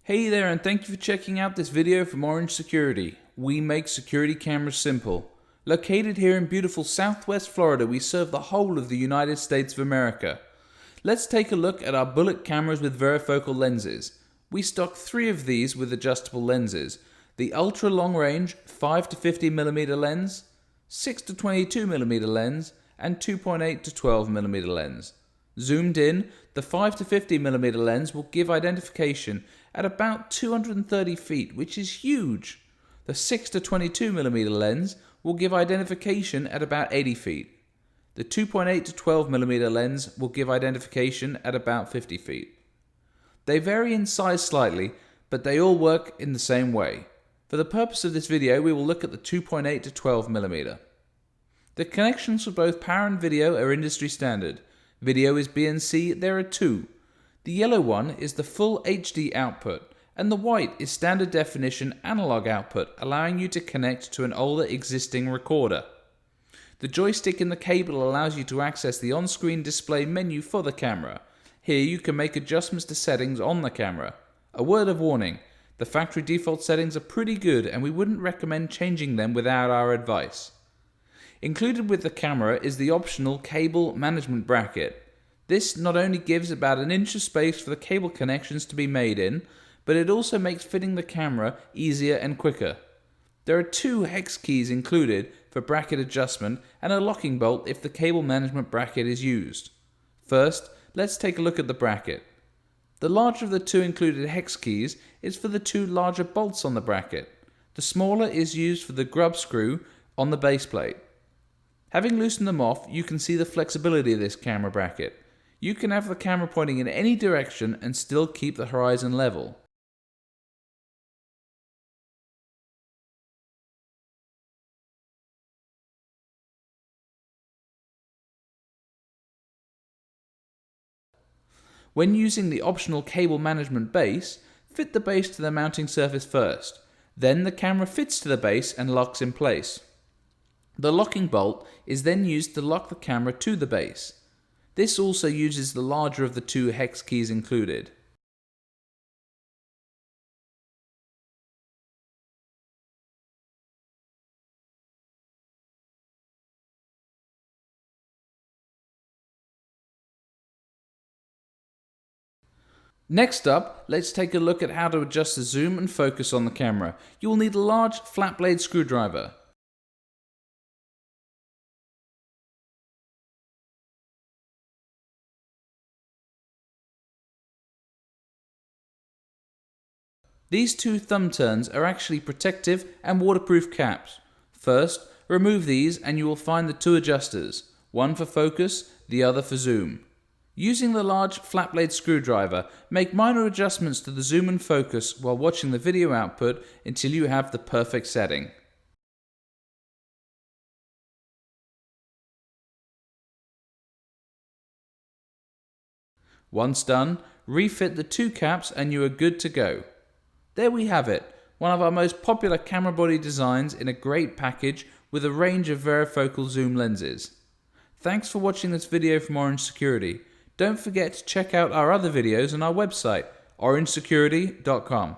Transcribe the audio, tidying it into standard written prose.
Hey there, and thank you for checking out this video from Orange Security. We make security cameras simple. Located here in beautiful Southwest Florida, we serve the whole of the United States of America. Let's take a look at our bullet cameras with varifocal lenses. We stock 3 of these with adjustable lenses. The ultra long range 5 to 50mm lens, 6 to 22mm lens, and 2.8 to 12mm lens. Zoomed in, the 5 to 50mm lens will give identification at about 230 feet, which is huge. The 6 to 22mm lens will give identification at about 80 feet. The 2.8 to 12mm lens will give identification at about 50 feet. They vary in size slightly, but they all work in the same way. For the purpose of this video, we will look at the 2.8 to 12mm. The connections for both power and video are industry standard. Video is BNC, there are 2. The yellow one is the full HD output, and the white is standard definition analog output, allowing you to connect to an older existing recorder. The joystick in the cable allows you to access the on-screen display menu for the camera. Here you can make adjustments to settings on the camera. A word of warning, the factory default settings are pretty good and we wouldn't recommend changing them without our advice. Included with the camera is the optional cable management bracket. This not only gives about an inch of space for the cable connections to be made in, but it also makes fitting the camera easier and quicker. There are 2 hex keys included for bracket adjustment and a locking bolt if the cable management bracket is used. First, let's take a look at the bracket. The larger of the 2 included hex keys is for the 2 larger bolts on the bracket. The smaller is used for the grub screw on the base plate. Having loosened them off, you can see the flexibility of this camera bracket. You can have the camera pointing in any direction and still keep the horizon level. When using the optional cable management base, fit the base to the mounting surface first. Then the camera fits to the base and locks in place. The locking bolt is then used to lock the camera to the base. This also uses the larger of the 2 hex keys included. Next up, let's take a look at how to adjust the zoom and focus on the camera. You will need a large flat blade screwdriver. These 2 thumb turns are actually protective and waterproof caps. First, remove these and you will find the 2 adjusters, one for focus, the other for zoom. Using the large flat blade screwdriver, make minor adjustments to the zoom and focus while watching the video output until you have the perfect setting. Once done, refit the 2 caps and you are good to go. There we have it, one of our most popular camera body designs in a great package with a range of varifocal zoom lenses. Thanks for watching this video from Orange Security. Don't forget to check out our other videos on our website, orangesecurity.com.